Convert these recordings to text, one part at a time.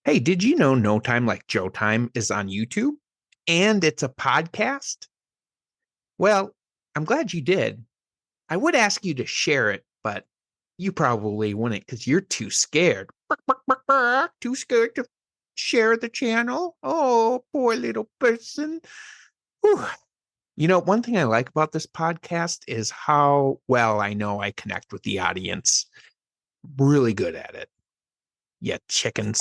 Hey, did you know No Time Like Joe Time is on YouTube and it's a podcast? Well, I'm glad you did. I would ask you to share it, but you probably wouldn't because you're too scared. Too scared to share the channel. Oh, poor little person. Whew. One thing I like about this podcast is how well I know I connect with the audience. Really good at it. Yeah, chickens.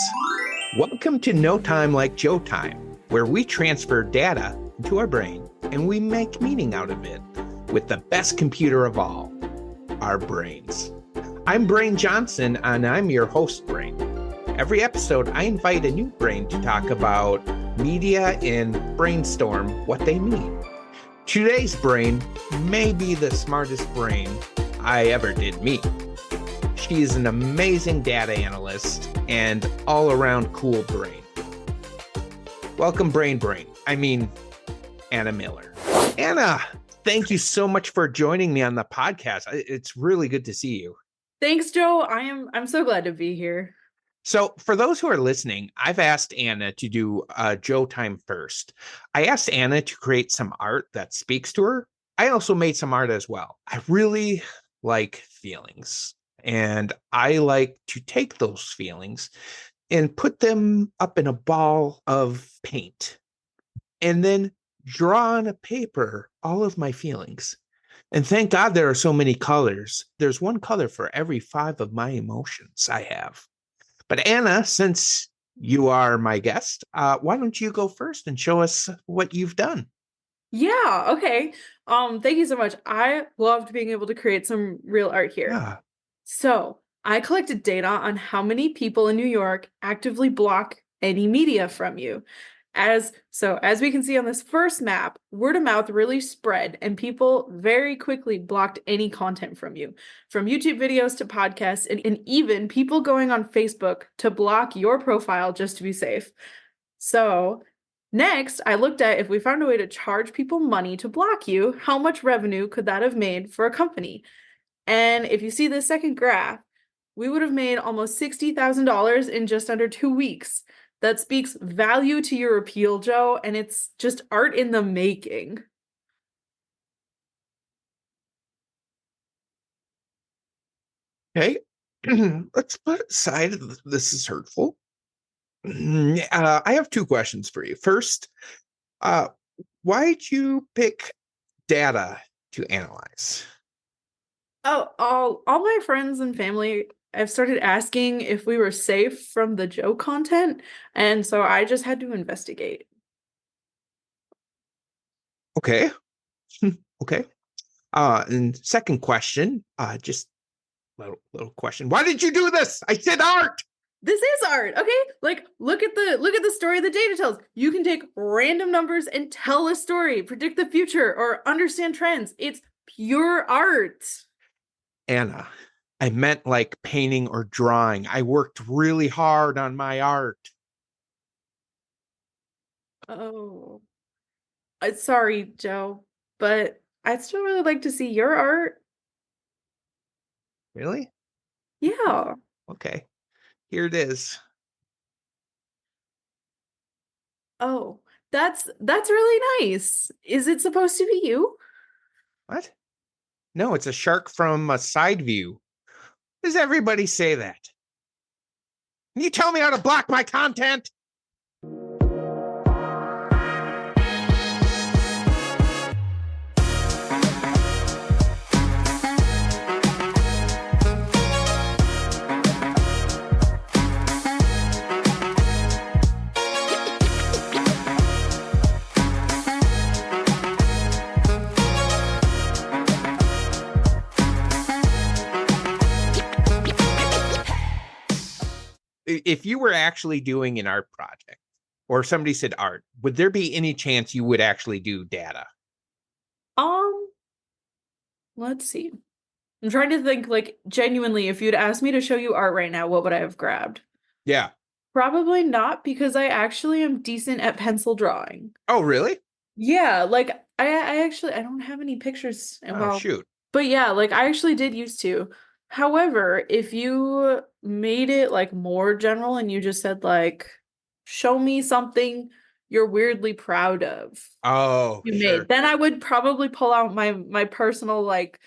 Welcome to No Time Like Joe Time, where we transfer data into our brain and we make meaning out of it with the best computer of all, our brains. I'm Brain Johnson, and I'm your host, Brain. Every episode, I invite a new brain to talk about media and brainstorm what they mean. Today's brain may be the smartest brain I ever did meet. She is an amazing data analyst and all-around cool brain. Welcome, Brain. Anna Miller. Anna, thank you so much for joining me on the podcast. It's really good to see you. Thanks, Joe. I'm so glad to be here. So for those who are listening, I've asked Anna to do Joe Time first. I asked Anna to create some art that speaks to her. I also made some art as well. I really like feelings. And I like to take those feelings and put them up in a ball of paint and then draw on a paper all of my feelings. And thank God there are so many colors. There's one color for every 5 of my emotions I have. But Anna, since you are my guest, why don't you go first and show us what you've done? Yeah, okay. Thank you so much. I loved being able to create some real art here. Yeah. So I collected data on how many people in New York actively block any media from you. As we can see on this first map, word of mouth really spread and people very quickly blocked any content from you, from YouTube videos to podcasts, and even people going on Facebook to block your profile just to be safe. So next, I looked at if we found a way to charge people money to block you, how much revenue could that have made for a company? And if you see the second graph, we would have made almost $60,000 in just under 2 weeks. That speaks value to your appeal, Joe, and it's just art in the making. Okay. Let's put aside this is hurtful. I have 2 questions for you. First, why'd you pick data to analyze? Oh, all my friends and family have started asking if we were safe from the Joe content, and so I just had to investigate. Okay. Okay. And second question, just little question. Why did you do this? I said art. This is art, okay? Like, look at the story the data tells. You can take random numbers and tell a story, predict the future, or understand trends. It's pure art. Anna, I meant like painting or drawing. I worked really hard on my art. Oh, sorry, Joe, but I'd still really like to see your art. Really? Yeah. Okay. Here it is. Oh, that's really nice. Is it supposed to be you? What? No, it's a shark from a side view. Does everybody say that? Can you tell me how to block my content? If you were actually doing an art project or somebody said art, would there be any chance you would actually do data? Let's see. I'm trying to think, like, genuinely, if you'd asked me to show you art right now, what would I have grabbed? Yeah. Probably not, because I actually am decent at pencil drawing. Oh, really? Yeah, like I don't have any pictures. Oh, shoot. But yeah, like I actually did used to. However, if you made it like more general and you just said like, show me something you're weirdly proud of Oh, you made, sure. then I would probably pull out my personal like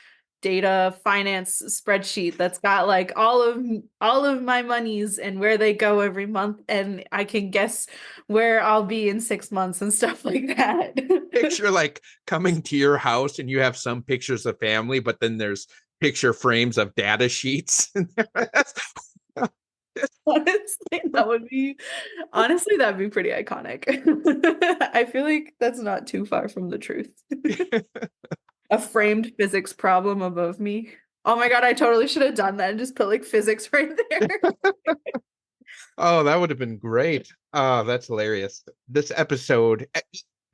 data finance spreadsheet that's got like all of my monies and where they go every month, and I can guess where I'll be in 6 months and stuff like that. Picture like coming to your house and you have some pictures of family, but then there's picture frames of data sheets. Honestly, that'd be pretty iconic. I feel like that's not too far from the truth. A framed physics problem above me. Oh my God, I totally should have done that and just put like physics right there. Oh, that would have been great. Oh, that's hilarious. This episode,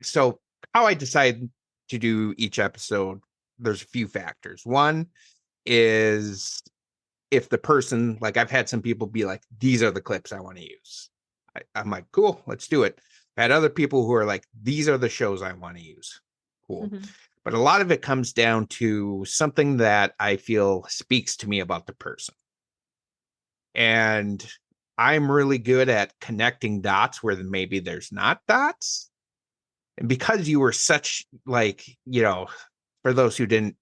so how I decide to do each episode, there's a few factors. One is if the person, like I've had some people be like, these are the clips I want to use. I'm like, cool, let's do it. I had other people who are like, these are the shows I want to use. Cool. Mhm. But a lot of it comes down to something that I feel speaks to me about the person. And I'm really good at connecting dots where maybe there's not dots. And because you were such like, for those who didn't,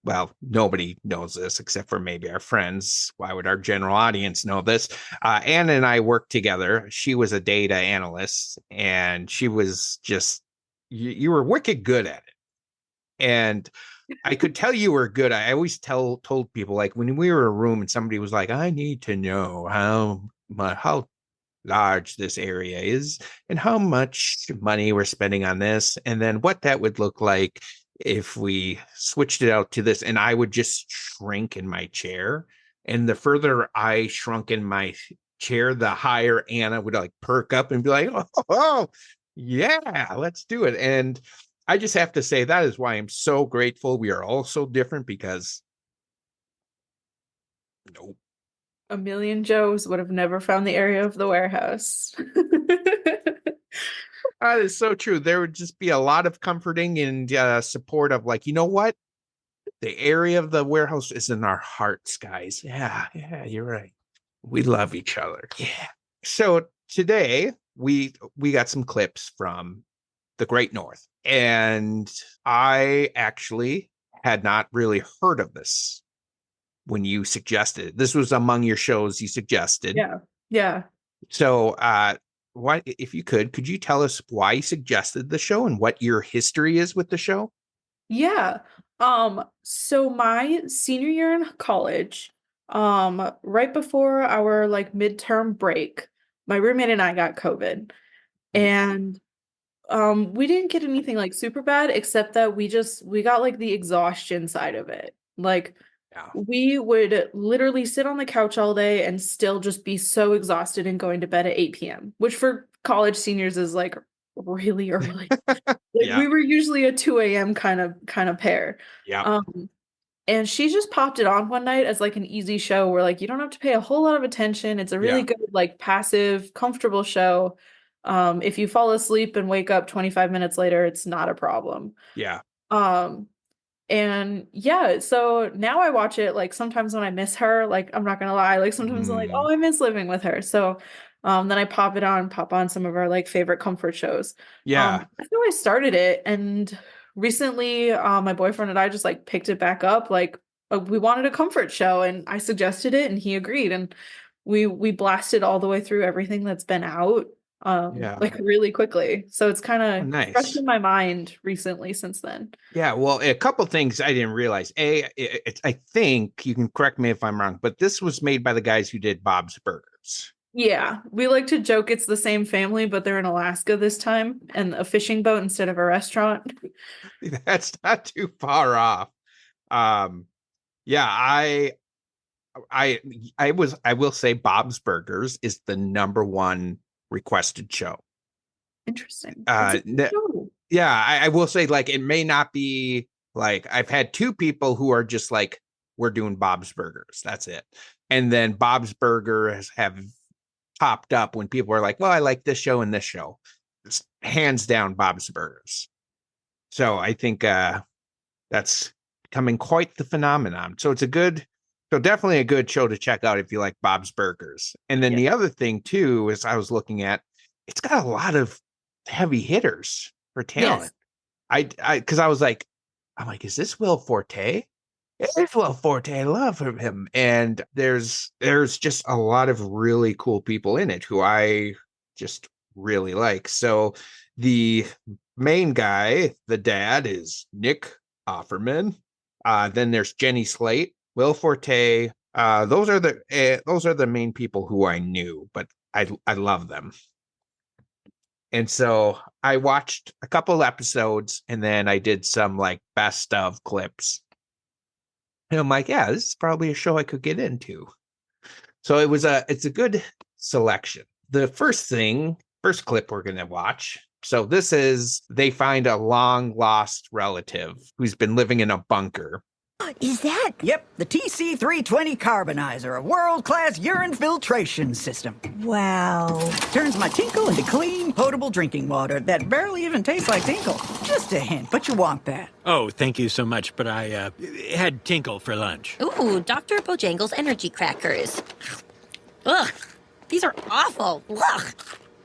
well, nobody knows this except for maybe our friends. Why would our general audience know this? Anna and I worked together. She was a data analyst and she was just, you were wicked good at it. And I could tell you were good. I always told people like when we were in a room and somebody was like, I need to know how large this area is and how much money we're spending on this, and then what that would look like if we switched it out to this. And I would just shrink in my chair. And the further I shrunk in my chair, the higher Anna would like perk up and be like, oh yeah, let's do it. And I just have to say that is why I'm so grateful. We are all so different because nope. A million Joes would have never found the area of the warehouse. That is so true. There would just be a lot of comforting and support of like, you know what? The area of the warehouse is in our hearts, guys. Yeah, you're right. We love each other. Yeah. So today we got some clips from the Great North, and I actually had not really heard of this when you suggested it. This was among your shows you suggested. Yeah. Yeah. So, why, if you could you tell us why you suggested the show and what your history is with the show? Yeah. So my senior year in college, right before our like midterm break, my roommate and I got COVID. And we didn't get anything like super bad, except that we got like the exhaustion side of it. Like Yeah, we would literally sit on the couch all day and still just be so exhausted and going to bed at 8 p.m., which for college seniors is like really early. Like yeah, we were usually a 2 a.m. kind of pair. yeah, Um, and she just popped it on one night as like an easy show where like you don't have to pay a whole lot of attention. It's a really yeah, good, like passive, comfortable show. If you fall asleep and wake up 25 minutes later, it's not a problem. yeah. Um, and yeah, so now I watch it like sometimes when I miss her, like I'm not gonna lie, like sometimes I'm like, Mm, oh, I miss living with her. So then I pop on some of our like favorite comfort shows. yeah, That's how I started it. And recently, my boyfriend and I just like picked it back up. Like we wanted a comfort show and I suggested it and he agreed. And we blasted all the way through everything that's been out yeah. like really quickly. So it's kind Oh, of fresh nice. in my mind recently since then. Yeah, well, a couple things I didn't realize. I think you can correct me if I'm wrong, but this was made by the guys who did Bob's Burgers. Yeah, we like to joke it's the same family, but they're in Alaska this time and a fishing boat instead of a restaurant. That's not too far off. Um, yeah, I I will say Bob's Burgers is the number one requested show. Interesting. It's a Uh, good show. yeah, I will say like it may not be like I've had two people who are just like we're doing Bob's Burgers. That's it. And then Bob's Burgers have popped up when people are like, well, I like this show and this show. It's hands down Bob's Burgers. So I think that's becoming quite the phenomenon. So it's a good So definitely a good show to check out if you like Bob's Burgers. And then Yeah. the other thing too is I was looking at, it's got a lot of heavy hitters for Yes. talent. Because I was like, I'm like, is this Will Forte? It's Will Forte. I love him. And there's just a lot of really cool people in it who I just really like. So the main guy, the dad, is Nick Offerman. Then there's Jenny Slate, Will Forte. Those are the main people who I knew, but I love them. And so I watched a couple episodes and then I did some like best of clips. And I'm like, yeah, this is probably a show I could get into. So it's a good selection. The first clip we're gonna watch. So this is they find a long lost relative who's been living in a bunker. Is that? Yep, the TC320 carbonizer, a world-class urine filtration system. Wow. Turns my tinkle into clean, potable drinking water that barely even tastes like tinkle. Just a hint, but you want that. Oh, thank you so much, but I had Tinkle for lunch. Ooh, Dr. Bojangles energy crackers. Ugh, these are awful. Ugh.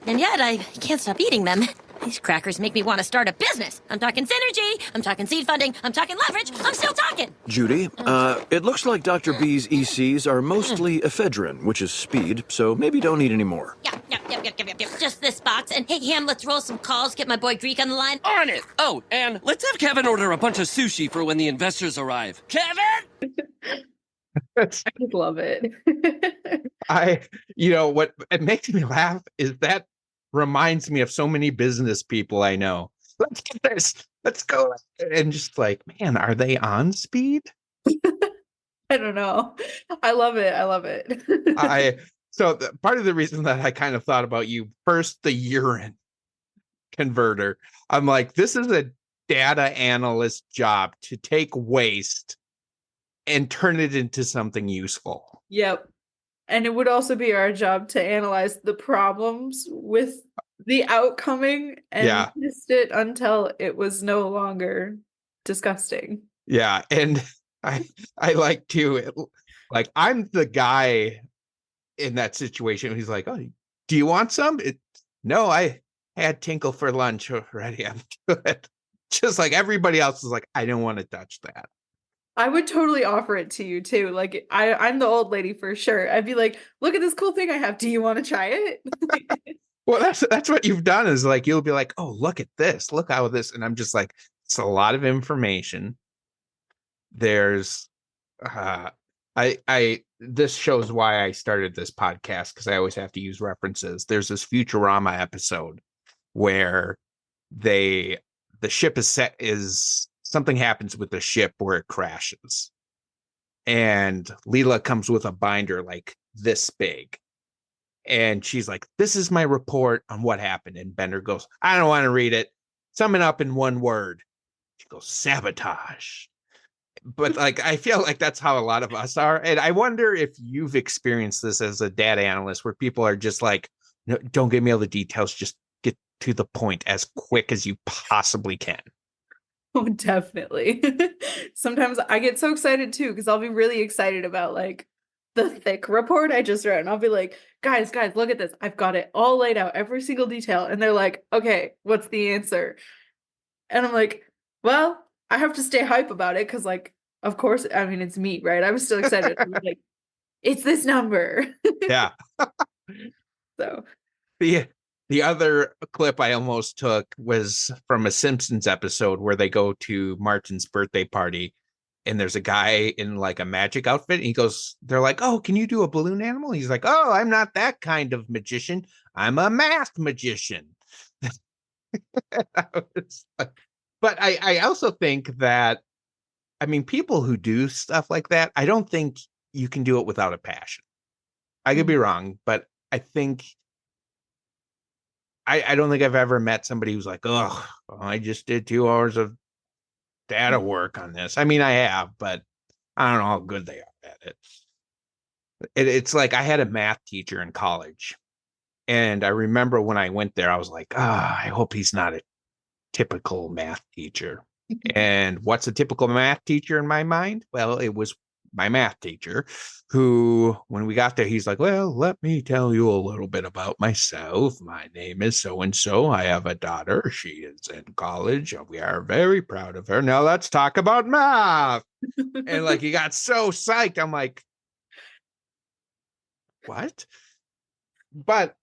And yet I can't stop eating them. These crackers make me want to start a business. I'm talking synergy, I'm talking seed funding, I'm talking leverage, I'm still talking. Judy, it looks like Dr. B's ECs are mostly ephedrine, which is speed, so maybe don't need any more. Yep. Just this box. And hey, Ham, let's roll some calls, get my boy Greek on the line. On it! Oh, and let's have Kevin order a bunch of sushi for when the investors arrive. Kevin! I just love it. What it makes me laugh is that reminds me of so many business people I know. Let's get this. Let's go. And just like, man, are they on speed? I don't know. I love it. I love it. Part of the reason that I kind of thought about you first, the urine converter. I'm like, this is a data analyst job to take waste and turn it into something useful. Yep. And it would also be our job to analyze the problems with the outcoming and test it until it was no longer disgusting. Yeah. And I like to, like, I'm the guy in that situation. He's like, oh, do you want some? No, I had Tinkle for lunch already. I'm good. Just like everybody else is like, I don't want to touch that. I would totally offer it to you too. Like I'm the old lady for sure. I'd be like, look at this cool thing I have. Do you want to try it? Well, that's what you've done is like, you'll be like, oh, look at this. Look how this. And I'm just like, it's a lot of information. There's this shows why I started this podcast, because I always have to use references. There's this Futurama episode where the ship is something happens with the ship where it crashes. And Leela comes with a binder like this big. And she's like, this is my report on what happened. And Bender goes, I don't want to read it. Sum it up in one word. She goes, sabotage. But like, I feel like that's how a lot of us are. And I wonder if you've experienced this as a data analyst where people are just like, no, don't give me all the details. Just get to the point as quick as you possibly can. Oh, definitely. Sometimes I get so excited too, because I'll be really excited about like the thick report I just read. And I'll be like, guys, look at this. I've got it all laid out, every single detail. And they're like, okay, what's the answer? And I'm like, well, I have to stay hype about it because, like, of course, I mean, it's me, right? I was still excited. I was like, it's this number. Yeah. So the other clip I almost took was from a Simpsons episode where they go to Martin's birthday party and there's a guy in like a magic outfit. And they're like, oh, can you do a balloon animal? He's like, oh, I'm not that kind of magician. I'm a math magician. But I also think that, I mean, people who do stuff like that, I don't think you can do it without a passion. I could be wrong, but I think I don't think I've ever met somebody who's like, oh, I just did 2 hours of data work on this. I mean, I have, but I don't know how good they are at it. It's like I had a math teacher in college. And I remember when I went there, I was like, I hope he's not a typical math teacher. And what's a typical math teacher in my mind? Well, it was my math teacher, who, when we got there, he's like, well, let me tell you a little bit about myself. My name is so-and-so. I have a daughter. She is in college. We are very proud of her. Now let's talk about math. And like, he got so psyched. I'm like, what? But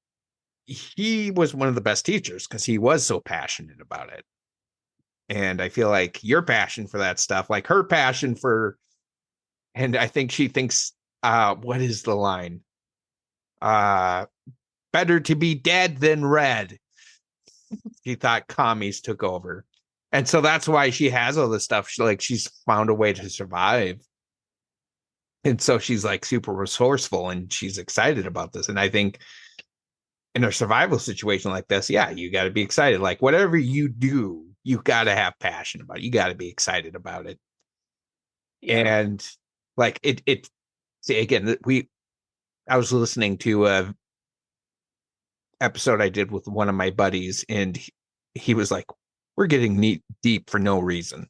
he was one of the best teachers because he was so passionate about it. And I feel like your passion for that stuff, like her passion for, and I think she thinks, what is the line? Better to be dead than red. She thought commies took over. And so that's why she has all this stuff. She's found a way to survive. And so she's like super resourceful and she's excited about this. And I think in a survival situation like this, yeah, you got to be excited. Like whatever you do, you got to have passion about it. You got to be excited about it. Yeah. And like see, again, I was listening to a episode I did with one of my buddies, and he was like, we're getting deep for no reason.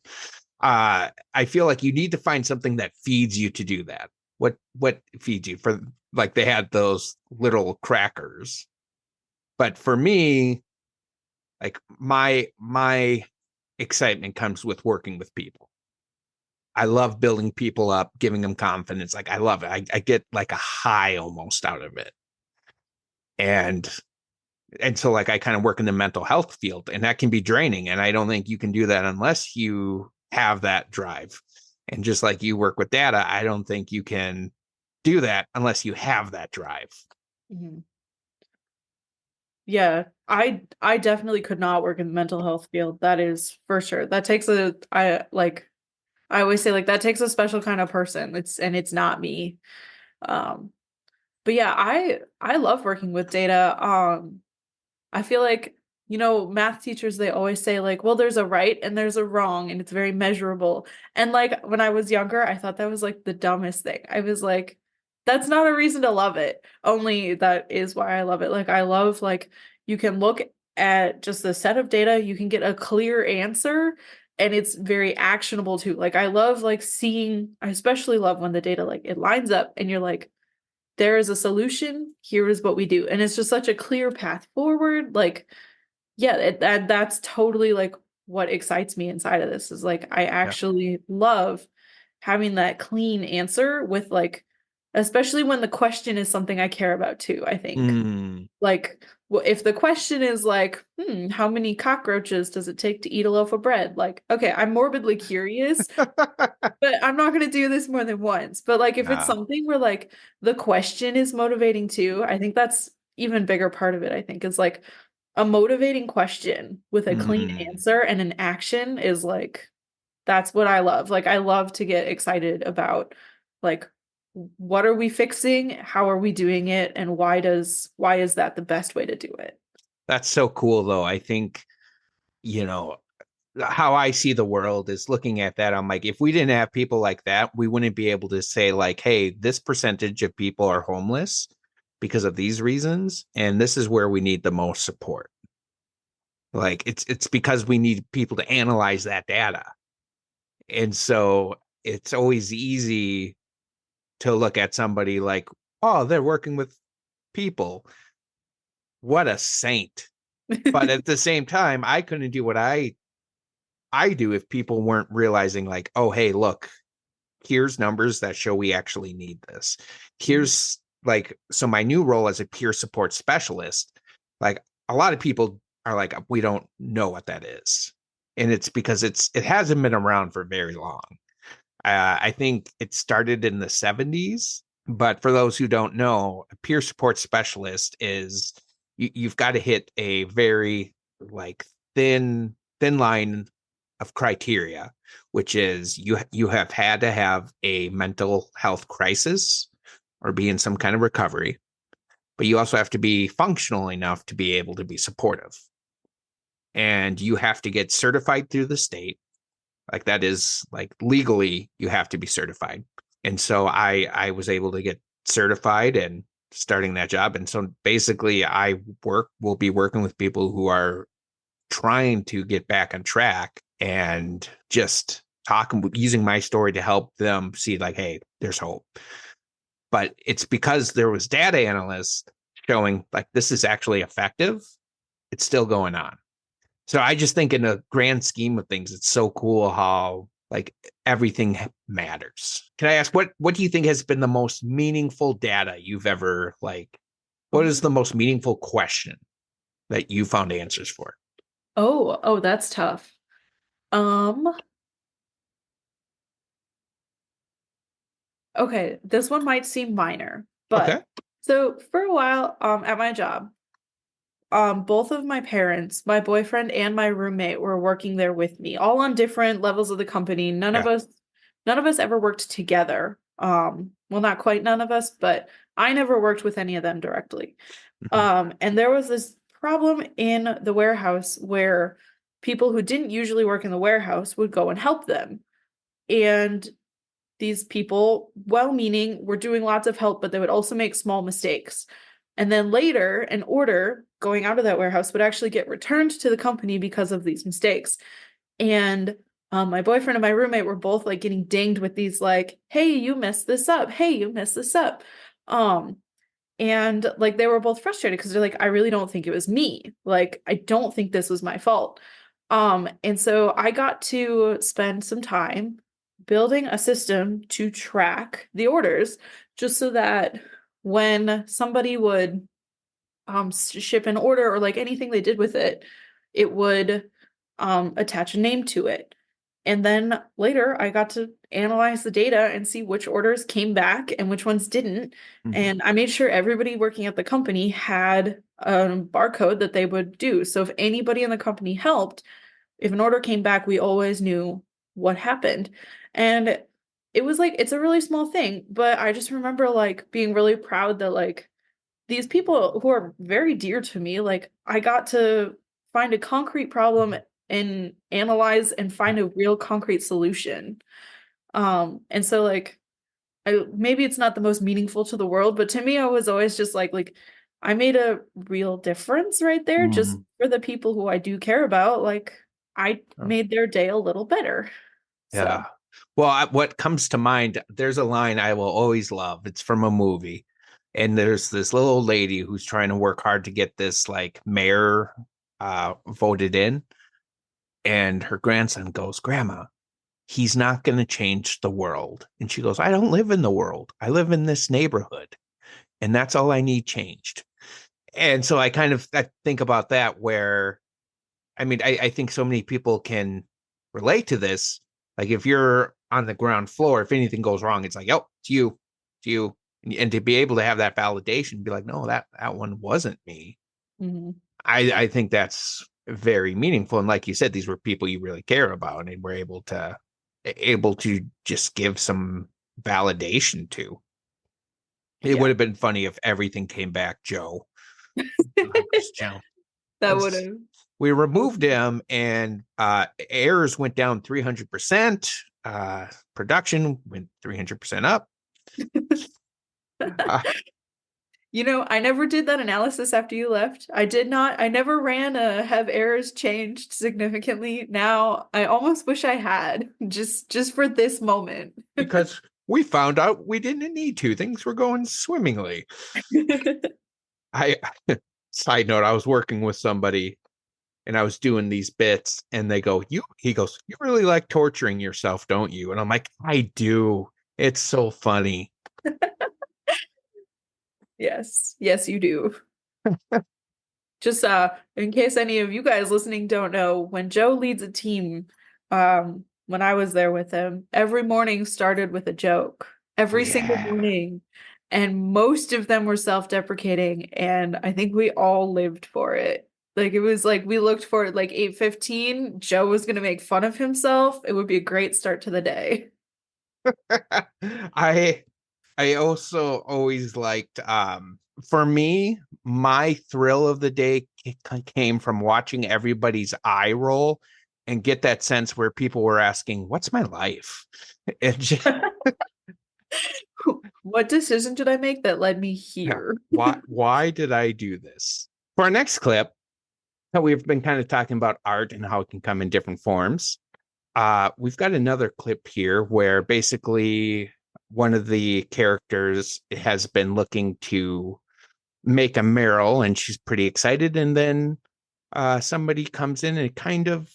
I feel like you need to find something that feeds you to do that. What feeds you? For like, they had those little crackers. But for me, like my excitement comes with working with people. I love building people up, giving them confidence. Like I love it. I get like a high almost out of it. And so like I kind of work in the mental health field, and that can be draining. And I don't think you can do that unless you have that drive. And just like you work with data, I don't think you can do that unless you have that drive. Mm-hmm. Yeah, I definitely could not work in the mental health field. That is for sure. That takes I always say, like, that takes a special kind of person. It's not me. But yeah, I love working with data. I feel like, math teachers, they always say like, well, there's a right and there's a wrong and it's very measurable. And like when I was younger, I thought that was like the dumbest thing. I was like, that's not a reason to love it. Only that is why I love it. Like I love, like, you can look at just the set of data, you can get a clear answer, and it's very actionable too. Like I love like I especially love when the data, like, it lines up and you're like, there is a solution, here is what we do. And it's just such a clear path forward. Like, yeah, that's totally like what excites me inside of this, is like, I actually love having that clean answer with, like, especially when the question is something I care about too, I think. Like, if the question is like, how many cockroaches does it take to eat a loaf of bread? Like, okay, I'm morbidly curious, but I'm not going to do this more than once. But like, if it's something where like the question is motivating too, I think that's even bigger part of it. I think is like a motivating question with a clean answer and an action is like, that's what I love. Like, I love to get excited about, like, what are we fixing? How are we doing it? And why is that the best way to do it? That's so cool though. I think, how I see the world is looking at that. I'm like, if we didn't have people like that, we wouldn't be able to say like, hey, this percentage of people are homeless because of these reasons, and this is where we need the most support. Like it's because we need people to analyze that data. And so it's always easy to look at somebody like, oh, they're working with people. What a saint. But at the same time, I couldn't do what I do if people weren't realizing like, oh, hey, look, here's numbers that show we actually need this. Here's like, so my new role as a peer support specialist, like a lot of people are like, we don't know what that is. And it's because it hasn't been around for very long. I think it started in the 70s, but for those who don't know, a peer support specialist is you've got to hit a very like thin line of criteria, which is you have had to have a mental health crisis or be in some kind of recovery, but you also have to be functional enough to be able to be supportive. And you have to get certified through the state. Like that is like legally you have to be certified. And so I was able to get certified and starting that job. And so basically will be working with people who are trying to get back on track and just talking, using my story to help them see like, hey, there's hope. But it's because there was data analysts showing like this is actually effective. It's still going on. So I just think in a grand scheme of things, it's so cool how like everything matters. Can I ask what do you think has been the most meaningful data you've ever like? What is the most meaningful question that you found answers for? Oh, that's tough. Okay, this one might seem minor, but Okay. so for a while, at my job, both of my parents, my boyfriend and my roommate were working there with me, all on different levels of the company. Yeah. None of us ever worked together. Well, not quite none of us, but I never worked with any of them directly. And there was this problem in the warehouse where people who didn't usually work in the warehouse would go and help them. And these people, well-meaning, were doing lots of help, but they would also make small mistakes. And then later, an order going out of that warehouse would actually get returned to the company because of these mistakes. And my boyfriend and my roommate were both like getting dinged with these like, hey, you messed this up. Hey, you messed this up. And like they were both frustrated because they're like, I really don't think it was me. Like, I don't think this was my fault. And so I got to spend some time building a system to track the orders just so that when somebody would ship an order or like anything they did with it, it would attach a name to it. And then later I got to analyze the data and see which orders came back and which ones didn't. And I made sure everybody working at the company had a barcode that they would do. So if anybody in the company helped, if an order came back, we always knew what happened. And it was like, it's a really small thing, but I just remember like being really proud that like these people who are very dear to me, like I got to find a concrete problem and analyze and find a real concrete solution. And so like maybe it's not the most meaningful to the world, but to me, I was always just like I made a real difference right there just for the people who I do care about. Like I made their day a little better. Yeah. So Well, what comes to mind, there's a line I will always love. It's from a movie. And there's this little old lady who's trying to work hard to get this like mayor voted in. And her grandson goes, Grandma, he's not going to change the world. And she goes, I don't live in the world. I live in this neighborhood. And that's all I need changed. And so I think about that where, I mean, I think so many people can relate to this. Like if you're on the ground floor, if anything goes wrong, it's like, oh, it's you. And to be able to have that validation, be like, no, that one wasn't me. mhm. I think that's very meaningful. And like you said, these were people you really care about and were able to just give some validation to. It would have been funny if everything came back, Joe. That would have. We removed him and errors went down 300%. Production went 300% up. You know, I never did that analysis after you left. I never ran a have errors changed significantly. Now, I almost wish I had just for this moment. Because we found out we didn't need to. Things were going swimmingly. I side note, I was working with somebody and I was doing these bits and he goes, you really like torturing yourself, don't you? And I'm like, I do. It's so funny. Yes. Yes, you do. Just in case any of you guys listening don't know, when Joe leads a team, when I was there with him, every morning started with a joke. Every single morning. And most of them were self-deprecating, and I think we all lived for it. Like it was like we looked for it like 8:15, Joe was gonna make fun of himself. It would be a great start to the day. I also always liked for me, my thrill of the day came from watching everybody's eye roll and get that sense where people were asking, what's my life? And just, What decision did I make that led me here? why did I do this? For our next clip, we've been kind of talking about art and how it can come in different forms. We've got another clip here where basically one of the characters has been looking to make a mural and she's pretty excited. And then somebody comes in and kind of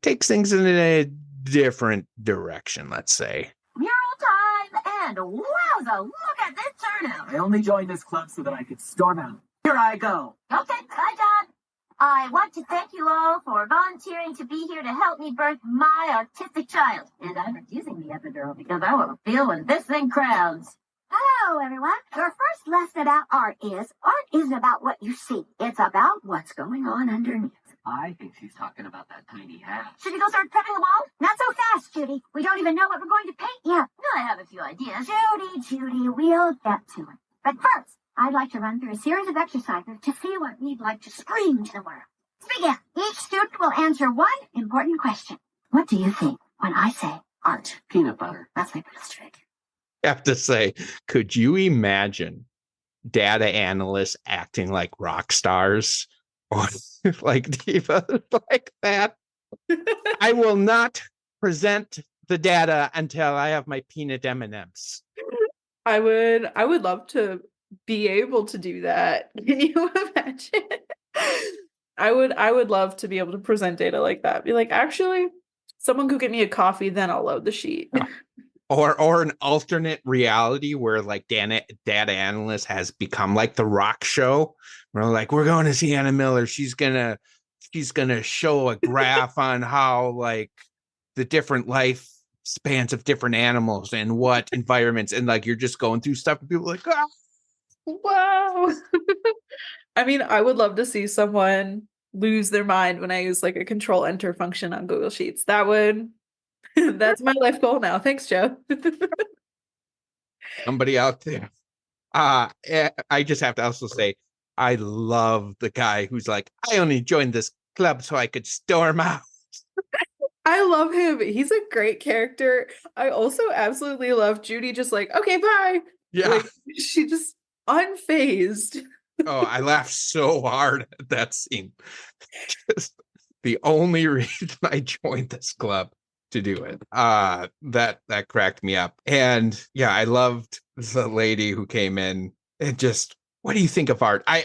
takes things in a different direction, let's say. Mural time, and wowza, look at this turnout. I only joined this club so that I could storm out. Here I go. Okay, bye, John. I want to thank you all for volunteering to be here to help me birth my autistic child. And I'm refusing the epidural because I want to feel when this thing crowds. Hello, everyone. Your first lesson about art isn't about what you see. It's about what's going on underneath. I think she's talking about that tiny hat. Should we go start prepping the wall? Not so fast, Judy. We don't even know what we're going to paint yet. No, I have a few ideas. Judy, we'll get to it. But first, I'd like to run through a series of exercises to see what we'd like to scream to the world. Let's begin. Each student will answer one important question. What do you think when I say art? Peanut butter. That's my best trick. I have to say, could you imagine data analysts acting like rock stars or like divas like that? I will not present the data until I have my peanut M&Ms. I would love to be able to do that. Can you imagine? I would love to be able to present data like that. Be like, actually, someone could get me a coffee, then I'll load the sheet. Or an alternate reality where like data analyst has become like the rock show. We're like, we're going to see Anna Miller. She's gonna show a graph on how like the different life spans of different animals and what environments, and like you're just going through stuff and people are like, ah. Wow. I mean, I would love to see someone lose their mind when I use like a control enter function on Google Sheets. That's my life goal now. Thanks, Joe. Somebody out there. I just have to also say, I love the guy who's like, I only joined this club so I could storm out. I love him. He's a great character. I also absolutely love Judy just like, okay, bye. Yeah. Like, she just unfazed. Oh, I laughed so hard at that scene. Just the only reason I joined this club to do it. That cracked me up. And yeah, I loved the lady who came in and just, what do you think of art? I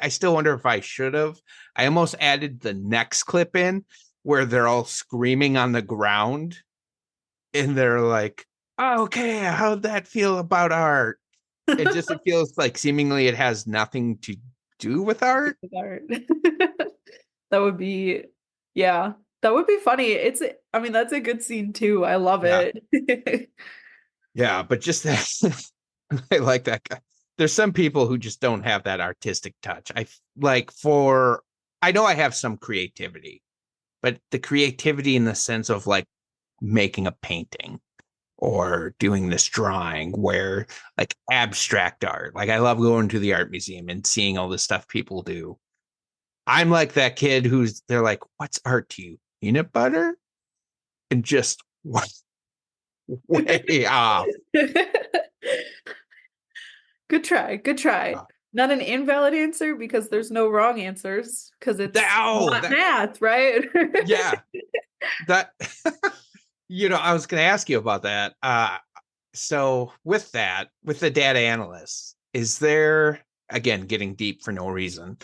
still wonder if I should have. I almost added the next clip in where they're all screaming on the ground and they're like, oh, okay, how'd that feel about art? It feels like seemingly it has nothing to do with art. That would be, yeah, that would be funny. I mean, that's a good scene too. I love it. Yeah, but just that, I like that guy. There's some people who just don't have that artistic touch. I know I have some creativity, but the creativity in the sense of like making a painting or doing this drawing where like abstract art, like I love going to the art museum and seeing all the stuff people do. I'm like that kid they're like, what's art to you? Peanut butter? And just way off. Good try. Not an invalid answer because there's no wrong answers because it's not math, right? Yeah. That I was going to ask you about that. So with the data analysts, is there, again, getting deep for no reason,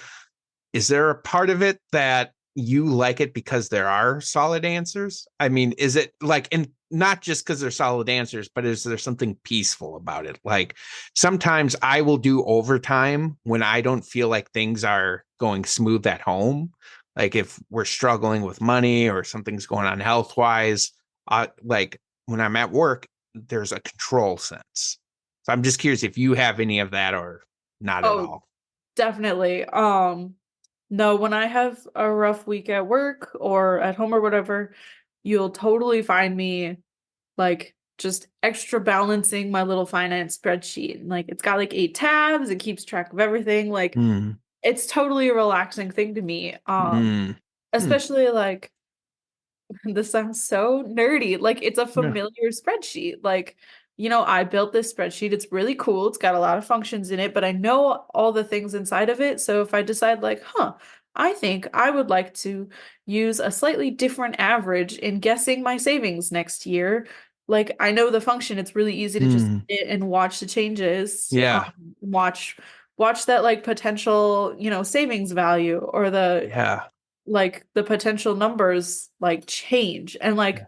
is there a part of it that you like it because there are solid answers? I mean, is it like, and not just because they're solid answers, but is there something peaceful about it? Like sometimes I will do overtime when I don't feel like things are going smooth at home. Like if we're struggling with money or something's going on health-wise, like when I'm at work, there's a control sense. So I'm just curious if you have any of that or not at all. Definitely. No, when I have a rough week at work or at home or whatever, you'll totally find me like just extra balancing my little finance spreadsheet. Like it's got like 8 tabs, it keeps track of everything. Like it's totally a relaxing thing to me. Especially like, this sounds so nerdy. Like it's a familiar spreadsheet. Like, I built this spreadsheet. It's really cool. It's got a lot of functions in it, but I know all the things inside of it. So if I decide like, I think I would like to use a slightly different average in guessing my savings next year. Like I know the function, it's really easy to just Mm, hit and watch the changes. yeah. Watch that like potential, savings value or the Yeah. like the potential numbers like change. And Yeah. like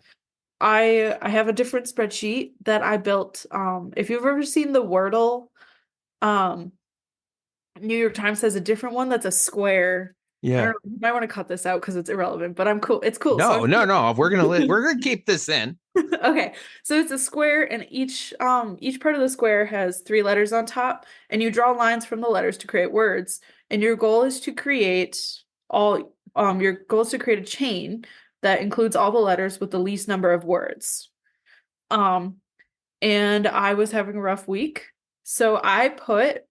I have a different spreadsheet that I built. If you've ever seen the Wordle, um New York Times has a different one that's a square. I don't Yeah. know, you might want to cut this out because it's irrelevant, but I'm cool. It's cool. So No. We're gonna keep this in. okay. So it's a square and each part of the square has three letters on top and you draw lines from the letters to create words. And your goal is to create a chain that includes all the letters with the least number of words. Um and I was having a rough week. So I put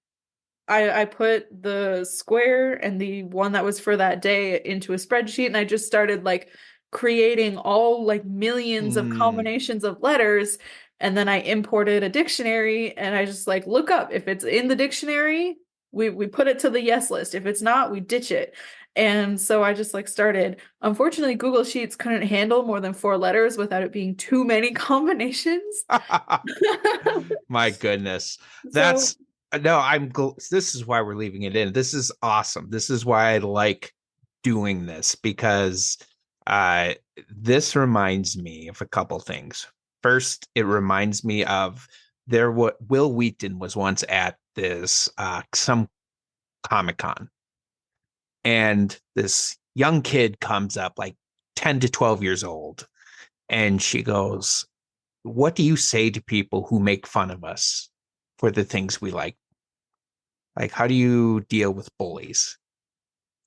the square and the one that was for that day into a spreadsheet and I just started like creating all like millions of Mm. combinations of letters and then I imported a dictionary and I just like look up if it's in the dictionary, we put it to the yes list. If it's not, we ditch it. And so I just like started. Unfortunately, Google Sheets couldn't handle more than 4 letters without it being too many combinations. My goodness. So That's no, this is why we're leaving it in. This is awesome. This is why I like doing this because uh this reminds me of a couple things. First, it reminds me of what Will Wheaton was once at this some Comic-Con, and this young kid comes up like 10 to 12 years old, and she goes, what do you say to people who make fun of us for the things we like? Like, how do you deal with bullies?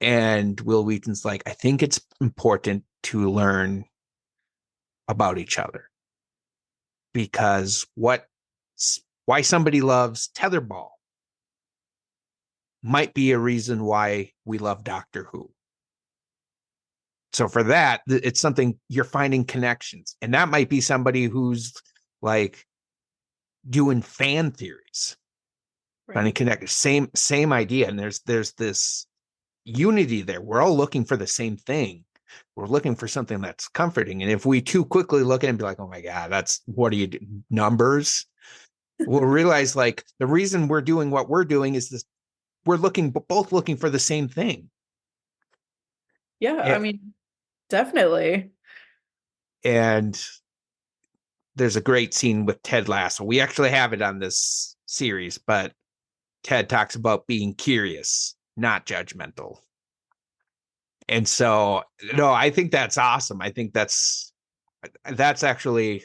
And Will Wheaton's like, I think it's important to learn about each other because why somebody loves tetherball might be a reason why we love Doctor Who. So for that, it's something you're finding connections, and that might be somebody who's like doing fan theories, finding connect same idea, and there's this unity there. We're all looking for the same thing. We're looking for something that's comforting, and if we too quickly look at it and be like, oh my god, that's what do you do, numbers, we'll realize like the reason we're doing what we're doing is this: we're both looking for the same thing. yeah, I mean, definitely. And there's a great scene with Ted Lasso. We actually have it on this series, but Ted talks about being curious, not judgmental. And so, no, I think that's awesome. I think that's actually,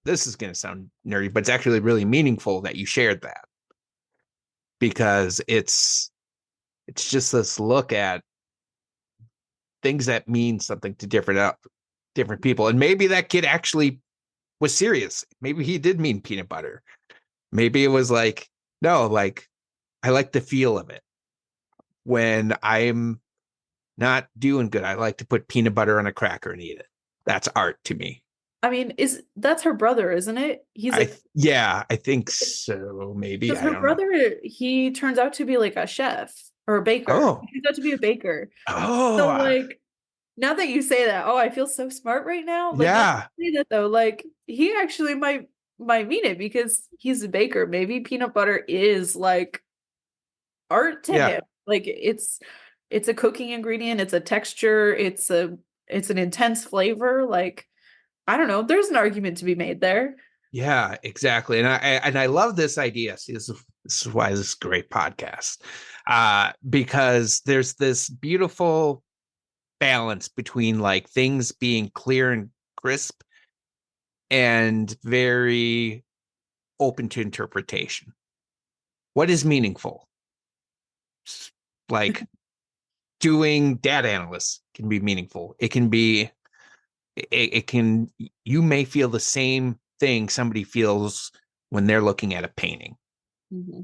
this is going to sound nerdy, but it's actually really meaningful that you shared that, because it's just this look at things that mean something to different people. And maybe that kid actually was serious. Maybe he did mean peanut butter. Maybe it was like, no, like I like the feel of it. When I'm not doing good, I like to put peanut butter on a cracker and eat it. That's art to me. I mean, that's her brother, isn't it? Yeah, I think so. Maybe, Because I her don't know. brother, he turns out to be like a chef or a baker. Oh, He turns out to be a baker. oh, So like now that you say that, oh, I feel so smart right now. Like now that yeah, you say that though, like he actually might mean it because he's a baker. Maybe peanut butter is like art to yeah, him. Like it's a cooking ingredient, it's a texture, it's an intense flavor. Like I don't know, there's an argument to be made there. yeah, exactly. And I love this idea. See, this is why this is a great podcast. Because there's this beautiful balance between like things being clear and crisp and very open to interpretation. What is meaningful? Like doing data analysts can be meaningful. It can be, it can, you may feel the same thing somebody feels when they're looking at a painting. Mm-hmm.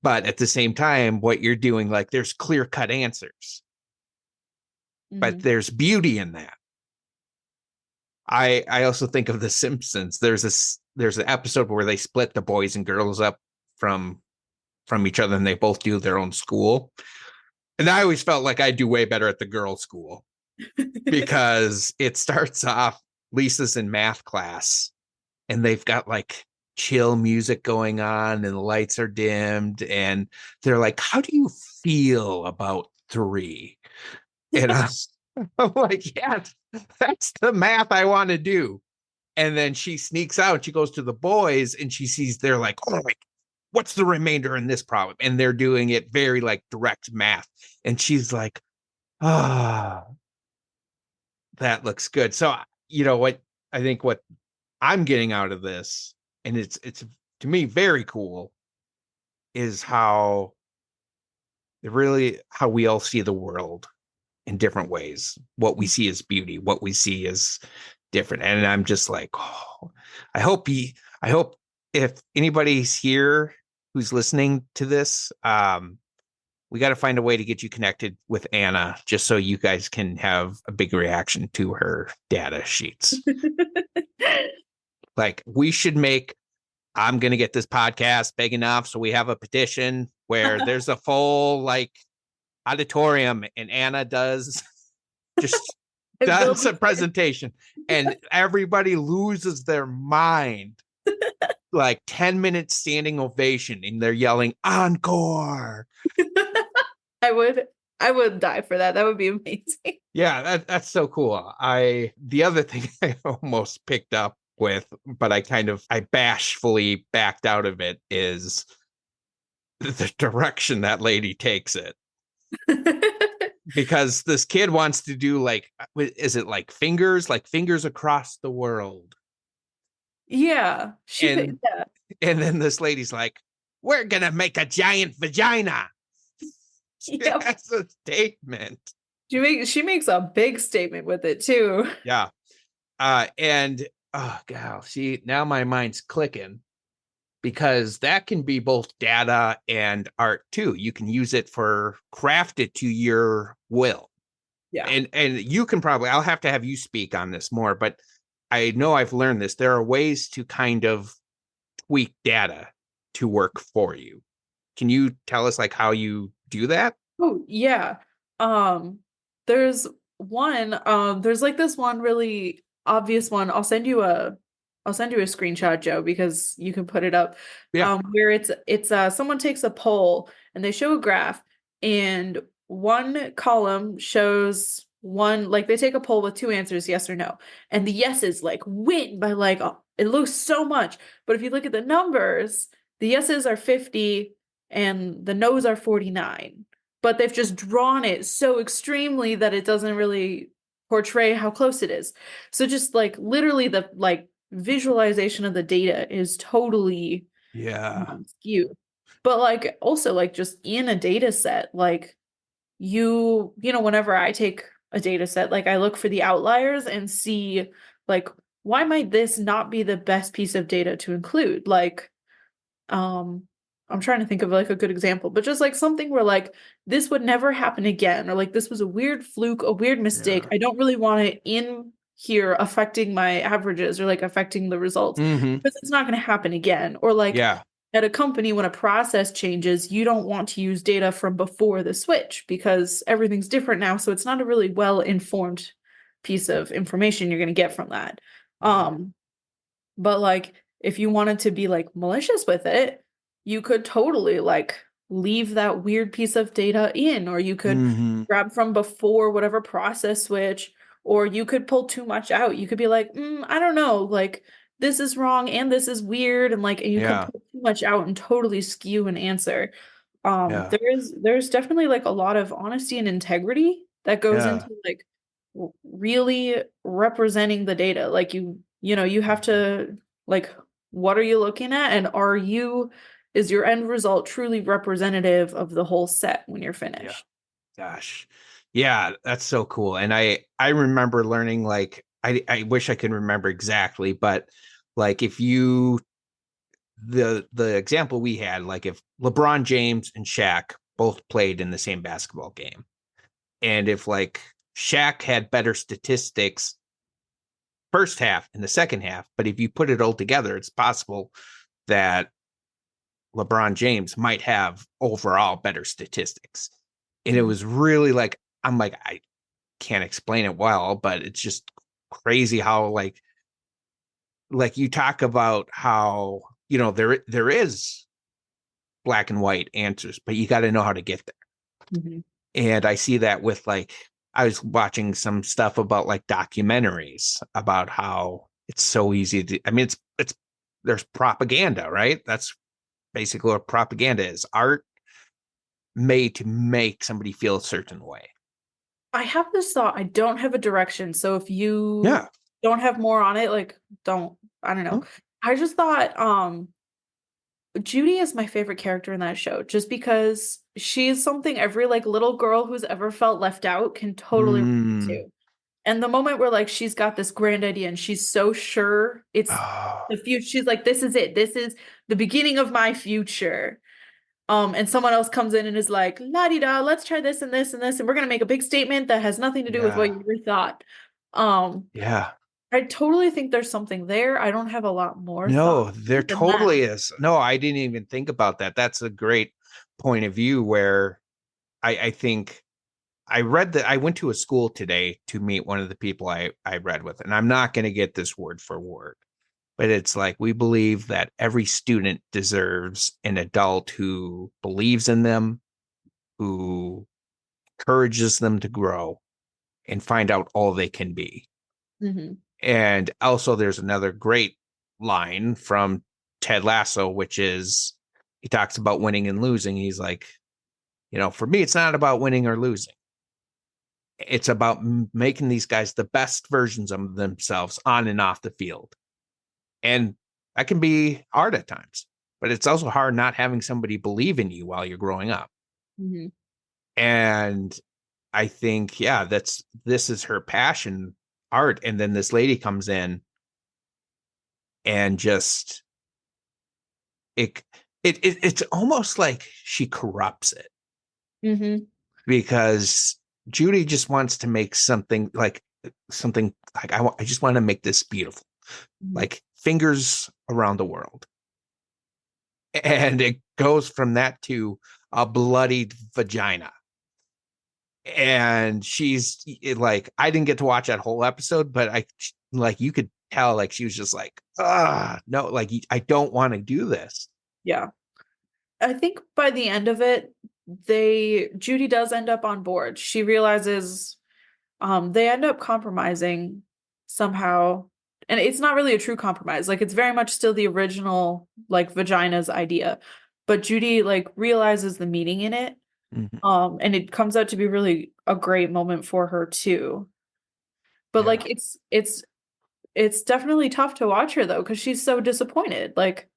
But at the same time, what you're doing, like there's clear cut answers, but there's beauty in that. I also think of The Simpsons. There's an episode where they split the boys and girls up from each other, and they both do their own school. And I always felt like I do way better at the girls' school because it starts off Lisa's in math class and they've got like chill music going on and the lights are dimmed and they're like, how do you feel about 3? And I'm like, yeah, that's the math I want to do. And then she sneaks out, she goes to the boys and she sees they're like, oh, like, what's the remainder in this problem? And they're doing it very like direct math. And she's like, ah, that looks good. So, you know what? I think what I'm getting out of this, and it's to me very cool, is how we all see the world in different ways. What we see as beauty, what we see as different. And I'm just like, oh, I hope if anybody's here who's listening to this, we got to find a way to get you connected with Anna just so you guys can have a big reaction to her data sheets. Like we should I'm going to get this podcast big enough so we have a petition where there's a full like auditorium and Anna does a presentation and everybody loses their mind. Like 10 minutes standing ovation and they're yelling encore. I would die for that. That would be amazing. Yeah, that's so cool. The other thing I almost picked up with, but I bashfully backed out of it, is the direction that lady takes it. Because this kid wants to do like, is it like fingers across the world? Yeah. And then this lady's like, we're gonna make a giant vagina. Yep. That's a statement. She makes a big statement with it too. Yeah. And oh god, see, now my mind's clicking because that can be both data and art too. You can use it for craft it to your will. Yeah. And you can I'll have to have you speak on this more, but I know I've learned this. There are ways to kind of tweak data to work for you. Can you tell us like how you do that? Oh, yeah. There's like this one really obvious one. I'll send you a screenshot, Joe, because you can put it up. Yeah. Where it's someone takes a poll and they show a graph and one column shows one, like they take a poll with 2 answers, yes or no. And the yeses like win by like, it looks so much. But if you look at the numbers, the yeses are 50 and the no's are 49. But they've just drawn it so extremely that it doesn't really portray how close it is. So just like literally the like visualization of the data is totally skewed. But like also like just in a data set, like you know, whenever I take a data set, like I look for the outliers and see like why might this not be the best piece of data to include? Like I'm trying to think of like a good example, but just like something where like this would never happen again, or like this was a weird fluke, a weird mistake. I don't really want it in here affecting my averages or like affecting the results because it's not going to happen again. Or like at a company, when a process changes, you don't want to use data from before the switch because everything's different now. So it's not a really well-informed piece of information you're going to get from that. But like if you wanted to be like malicious with it, you could totally like leave that weird piece of data in, or you could grab from before whatever process switch, or you could pull too much out. You could be like, I don't know, like this is wrong and this is weird, and like you could pull too much out and totally skew an answer. There's definitely like a lot of honesty and integrity that goes into like really representing the data. Like you know, you have to like, what are you looking at, and is your end result truly representative of the whole set when you're finished? Gosh. Yeah, that's so cool. And I remember learning, like, I wish I could remember exactly, but like if you, the example we had, like if LeBron James and Shaq both played in the same basketball game, and if like Shaq had better statistics first half and the second half, but if you put it all together, it's possible that LeBron James might have overall better statistics. And it was really like, I'm like, I can't explain it well, but it's just crazy how like you talk about how, there is black and white answers, but you got to know how to get there. Mhm. And I see that with like, I was watching some stuff about like documentaries about how it's so easy to, I mean, there's propaganda, right? That's basically what propaganda is. Art made to make somebody feel a certain way. I have this thought. I don't have a direction. So if you Yeah. don't have more on it, like I don't know. Oh. I just thought Judy is my favorite character in that show just because she's something every like little girl who's ever felt left out can totally relate to. And the moment where like she's got this grand idea and she's so sure it's Oh, the future, she's like, this is it. This is the beginning of my future. And someone else comes in and is like, la di da, let's try this and this and this, and we're gonna make a big statement that has nothing to do with what yeah. you ever thought. Um, Yeah. I totally think there's something there. I don't have a lot more No, thought there than that. totally is. No, I didn't even think about that. That's a great point of view where I think I read that I went to a school today to meet one of the people I read with, and I'm not going to get this word for word, but it's like we believe that every student deserves an adult who believes in them, who encourages them to grow and find out all they can be. Mhm. And also, there's another great line from Ted Lasso, which is he talks about winning and losing. He's like, for me, it's not about winning or losing. It's about making these guys the best versions of themselves on and off the field. And that can be hard at times, but it's also hard not having somebody believe in you while you're growing up. Mhm. And I think, yeah, this is her passion, art. And then this lady comes in and just it's almost like she corrupts it Mhm. because Judy just wants to make something like I just want to make this beautiful, Mhm. like fingers around the world. And it goes from that to a bloodied vagina. And she's like, I didn't get to watch that whole episode, but you could tell, like, she was just like, no, like, I don't want to do this. Yeah. I think by the end of it, Judy does end up on board. She realizes they end up compromising somehow. And it's not really a true compromise. Like it's very much still the original like vagina's idea. But Judy like realizes the meaning in it. Mhm. And it comes out to be really a great moment for her too. But Yeah. like it's definitely tough to watch her though, because she's so disappointed. Like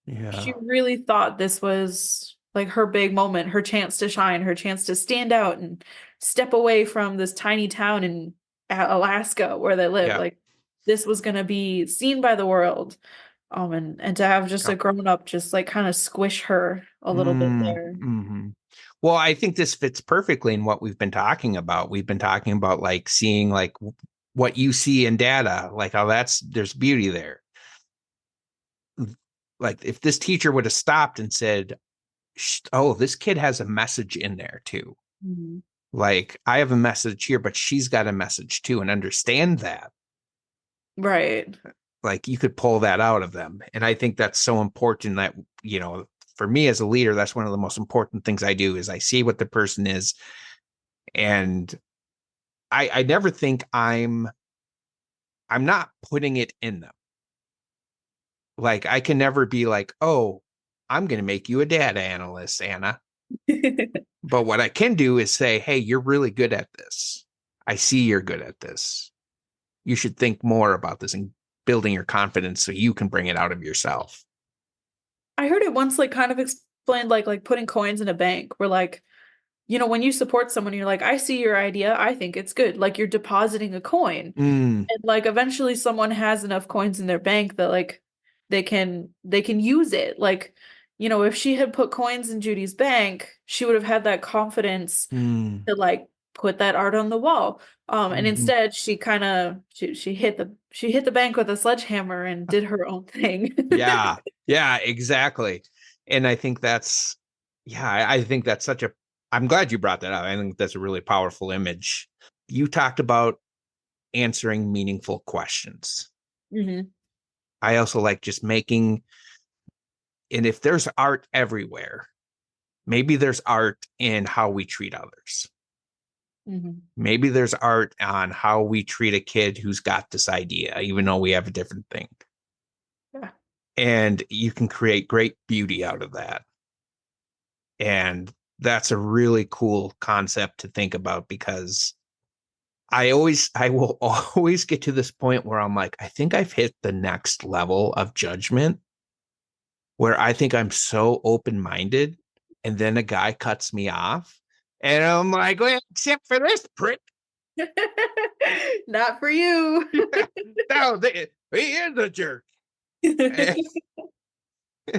Yeah. she really thought this was like her big moment, her chance to shine, her chance to stand out and step away from this tiny town in Alaska where they live. Yeah. Like this was going to be seen by the world. And to have just a grown up just like kind of squish her a little bit there. Mm-hmm. Well, I think this fits perfectly in what we've been talking about. We've been talking about like seeing like what you see in data, like how there's beauty there. Like if this teacher would have stopped and said, oh, this kid has a message in there too. Mhm. Like I have a message here, but she's got a message too, and understand that. Right. Like you could pull that out of them. And I think that's so important that, for me as a leader, that's one of the most important things I do is I see what the person is. And I never think I'm not putting it in them. Like I can never be like, oh, I'm going to make you a data analyst, Anna. But what I can do is say, hey, you're really good at this. I see you're good at this. You should think more about this and building your confidence so you can bring it out of yourself. I heard it once like kind of explained like putting coins in a bank where like when you support someone, you're like, I see your idea. I think it's good. Like you're depositing a coin. Mm, And like eventually someone has enough coins in their bank that like they can use it. Like, if she had put coins in Judy's bank, she would have had that confidence mm, to like put that art on the wall. And mhm. instead she kind of she hit the bank with a sledgehammer and did her own thing. Yeah, exactly. And I think that's, yeah, I think that's such a, I'm glad you brought that up. I think that's a really powerful image. You talked about answering meaningful questions. Mm-hmm. I also like just making, and if there's art everywhere, maybe there's art in how we treat others. Mm-hmm. Maybe there's art on how we treat a kid who's got this idea, even though we have a different thing. Yeah. And you can create great beauty out of that. And that's a really cool concept to think about, because I will always get to this point where I'm like, I think I've hit the next level of judgment where I think I'm so open-minded, and then a guy cuts me off and I'm like, well, except for this prick. Not for you. No, he is a jerk. And,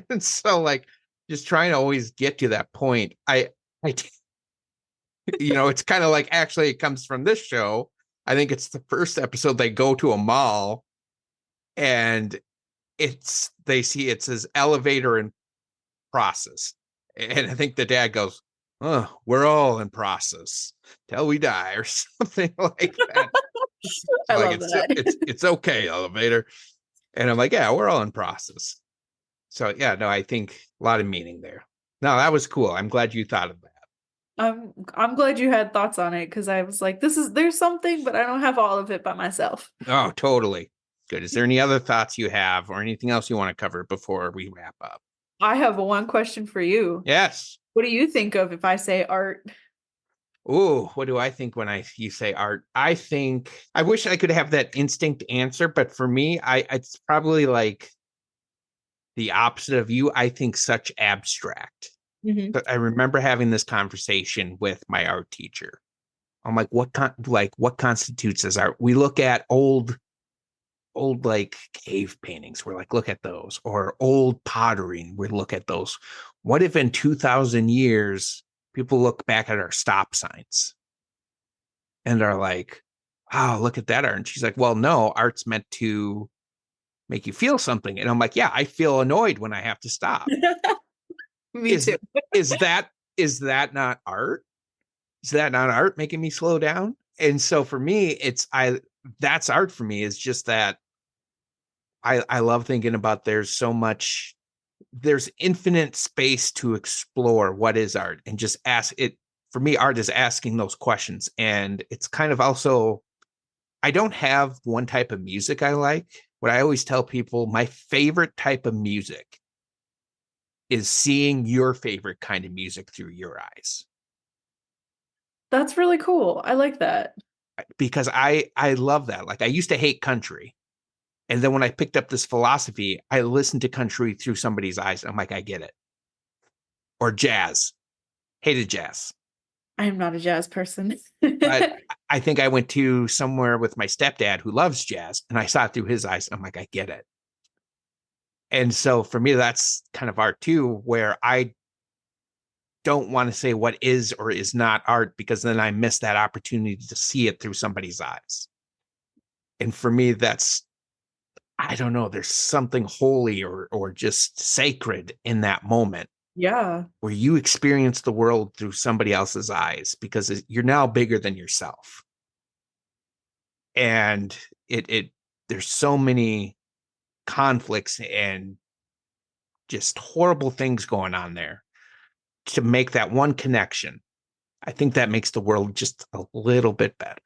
and so like just trying to always get to that point. I it's kind of like, actually it comes from this show. I think it's the first episode. They go to a mall and they see it says elevator in process. And I think the dad goes, oh, we're all in process till we die, or something like that. I Like love that. it's okay, elevator. And I'm like, yeah, we're all in process. So yeah, no, I think a lot of meaning there. No, that was cool. I'm glad you thought of that. I'm glad you had thoughts on it, because I was like, there's something, but I don't have all of it by myself. Oh, totally. Good. Is there any other thoughts you have or anything else you want to cover before we wrap up? I have one question for you. Yes. What do you think of if I say art? Oh, what do I think when you say art? I think I wish I could have that instinct answer, but for me, it's probably like the opposite of you. I think such abstract. Mm-hmm. But I remember having this conversation with my art teacher. I'm like, what constitutes as art? We look at old like cave paintings. We're like, look at those, or old pottery. We look at those. What if in 2,000 years people look back at our stop signs and are like, oh, look at that art? And she's like, well, no, art's meant to make you feel something. And I'm like, yeah, I feel annoyed when I have to stop. Me too. is that not art? Is that not art making me slow down? And so for me, that's art for me, is just that I love thinking about there's infinite space to explore what is art, and just ask it. For me, art is asking those questions. And it's kind of also, I don't have one type of music I like. What I always tell people, my favorite type of music is seeing your favorite kind of music through your eyes. That's really cool. I like that. Because I love that. Like, I used to hate country. And then when I picked up this philosophy, I listened to country through somebody's eyes. I'm like, I get it. Or jazz. Hated jazz. I am not a jazz person. But I think I went to somewhere with my stepdad who loves jazz, and I saw it through his eyes. I'm like, I get it. And so for me, that's kind of art too, where I don't want to say what is or is not art, because then I miss that opportunity to see it through somebody's eyes. And for me, I don't know, there's something holy or just sacred in that moment. Yeah. Where you experience the world through somebody else's eyes, because you're now bigger than yourself. And there's so many conflicts and just horrible things going on there. To make that one connection, I think that makes the world just a little bit better.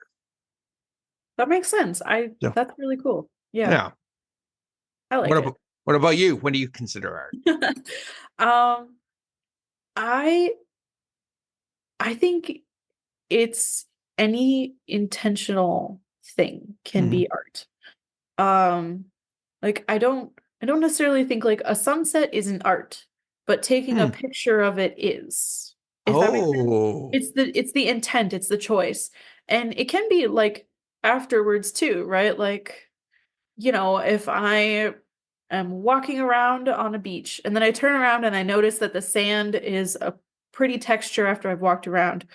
That makes sense. That's really cool. Yeah. I like it. What about you? What do you consider art? I think it's any intentional thing can be art. Like I don't necessarily think like a sunset isn't art, but taking a picture of it is. If that makes sense. It's the intent, it's the choice. And it can be like afterwards too, right? Like, if I am walking around on a beach and then I turn around and I notice that the sand is a pretty texture after I've walked around,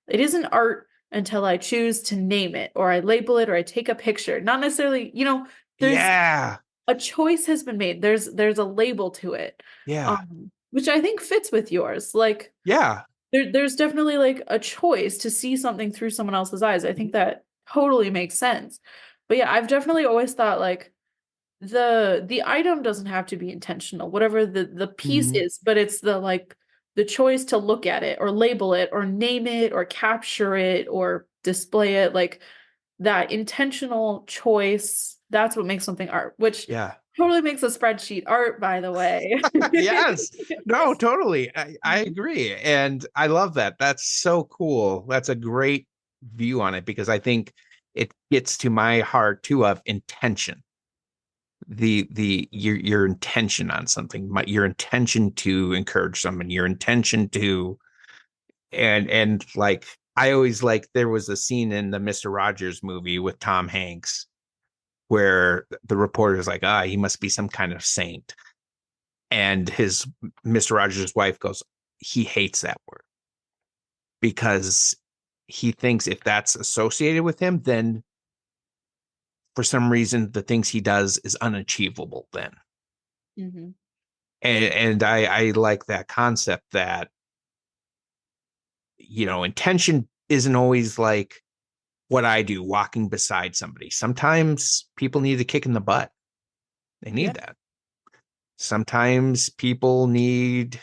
it isn't art until I choose to name it, or I label it, or I take a picture. Not necessarily, there's a choice has been made. There's a label to it. Yeah. Which I think fits with yours. Like, yeah. there's definitely like a choice to see something through someone else's eyes. I think that totally makes sense. But yeah, I've definitely always thought like the item doesn't have to be intentional, whatever the piece Mhm. is, but it's the like the choice to look at it or label it or name it or capture it or display it, like that intentional choice, that's what makes something art, which Yeah. totally makes a spreadsheet art, by the way. Yes. No, totally. I agree. And I love that. That's so cool. That's a great view on it because I think it gets to my heart too of intention. Your intention on something, your intention to encourage someone, your intention to and like I always like there was a scene in the Mr. Rogers movie with Tom Hanks where the reporter is like, he must be some kind of saint. And his Mr. Rogers' wife goes, he hates that word because he thinks if that's associated with him, then for some reason the things he does is unachievable then. Mhm. And I like that concept that, intention isn't always like what I do walking beside somebody. Sometimes people need a kick in the butt. They Yeah. need that. Sometimes people need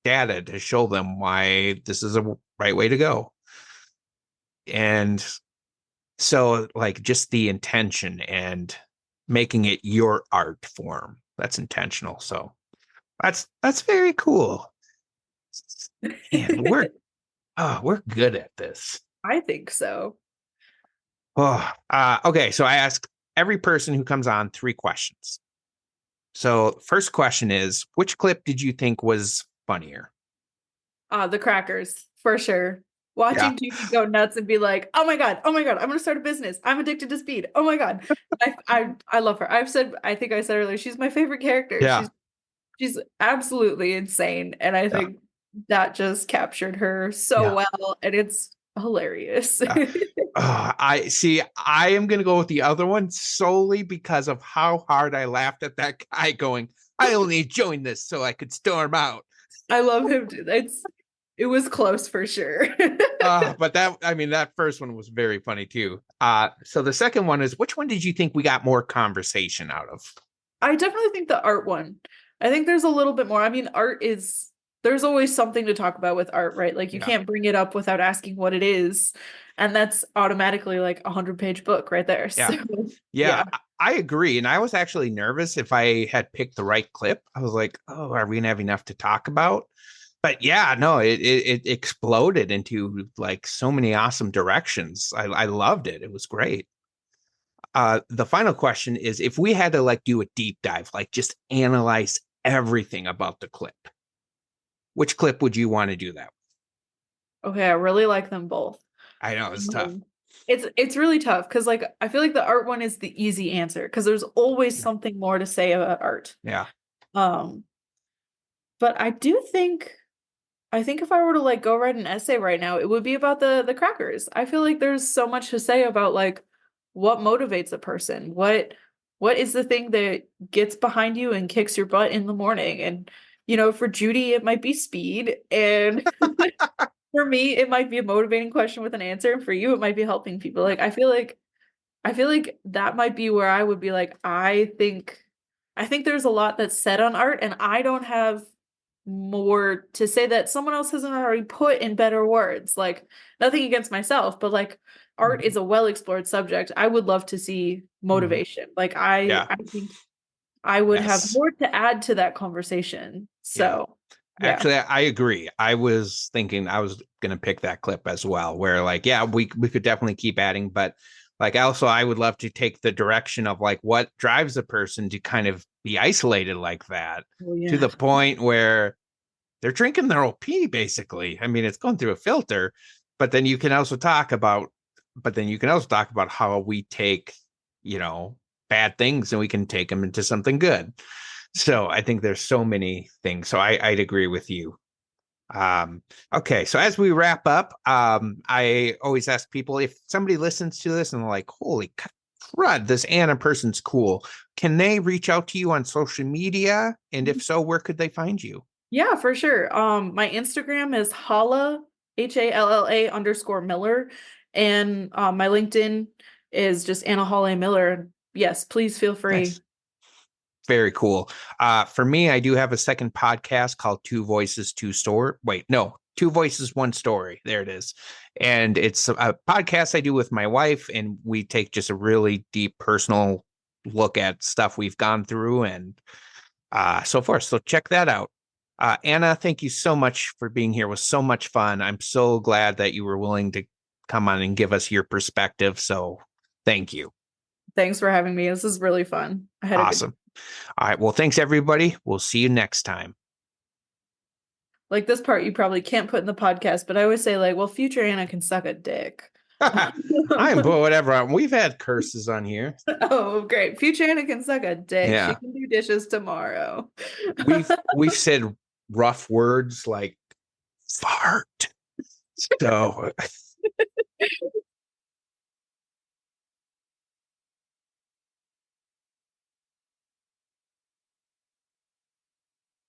data to show them why this is a right way to go. And so like just the intention and making it your art form, that's intentional. So that's very cool. And we're good at this. I think so. Okay. So I ask every person who comes on 3 questions. So first question is, which clip did you think was funnier? The crackers, for sure. Yeah. Watching Judy go nuts and be like, oh my God, I'm gonna start a business. I'm addicted to speed. Oh my God. I love her. I think I said earlier, she's my favorite character. Yeah. She's absolutely insane. And I Yeah. think that just captured her so Yeah. well. And it's hilarious. Yeah. I see. I am going to go with the other one solely because of how hard I laughed at that guy going, I only joined this so I could storm out. I love him too. It was close for sure. But that first one was very funny too. So the second one is, which one did you think we got more conversation out of? I definitely think the art one. I think there's a little bit more. I mean, there's always something to talk about with art, right? Like you Yeah. can't bring it up without asking what it is. And that's automatically like 100-page book right there. Yeah. So Yeah, I agree. And I was actually nervous if I had picked the right clip. I was like, oh, are we going to have enough to talk about? But yeah, no, it exploded into like so many awesome directions. I loved it. It was great. The final question is if we had to like do a deep dive, like just analyze everything about the clip, which clip would you want to do that? okay, I really like them both. I know it's tough. It's really tough because like I feel like the art one is the easy answer because there's always something more to say about art. Yeah. But I think if I were to like go write an essay right now, it would be about the crackers. I feel like there's so much to say about like what motivates a person. What is the thing that gets behind you and kicks your butt in the morning? And for Judy, it might be speed. And for me, it might be a motivating question with an answer. And for you, it might be helping people. Like I feel like that might be where I would be like, I think there's a lot that's said on art, and I don't have more to say that someone else hasn't already put in better words. Like nothing against myself, but like art is a well explored subject. I would love to see motivation. Like Yeah. I think I would have Yes. more to add to that conversation. So yeah. Actually, I agree. I was thinking I was going to pick that clip as well, where like, yeah, we could definitely keep adding, but like also I would love to take the direction of like what drives a person to kind of be isolated like that to the point where they're drinking their own pee, basically. I mean, it's going through a filter, but then you can also talk about how we take, bad things and we can take them into something good. So I think there's so many things. So I'd agree with you. Okay, so as we wrap up, I always ask people if somebody listens to this and they're like, holy crud, this Anna person's cool. Can they reach out to you on social media? And if so, where could they find you? Yeah, for sure. My Instagram is Halla, HALLA_Miller. And my LinkedIn is just Anna Halla Miller. Yes, please feel free. Nice. Very cool. For me, I do have a second podcast called Two Voices, Two Story. Wait, no, Two Voices, One Story. There it is. And it's a podcast I do with my wife, and we take just a really deep personal look at stuff we've gone through and so forth. So check that out. Anna, thank you so much for being here. It was so much fun. I'm so glad that you were willing to come on and give us your perspective. So thank you. Thanks for having me. This is really fun. I had Awesome. All right. Well, thanks, everybody. We'll see you next time. like this part you probably can't put in the podcast, but I always say like, well, future Anna can suck a dick. I'm put whatever on. We've had curses on here. Oh, great. Future Anna can suck a dick. Yeah. She can do dishes tomorrow. We've said rough words like fart. So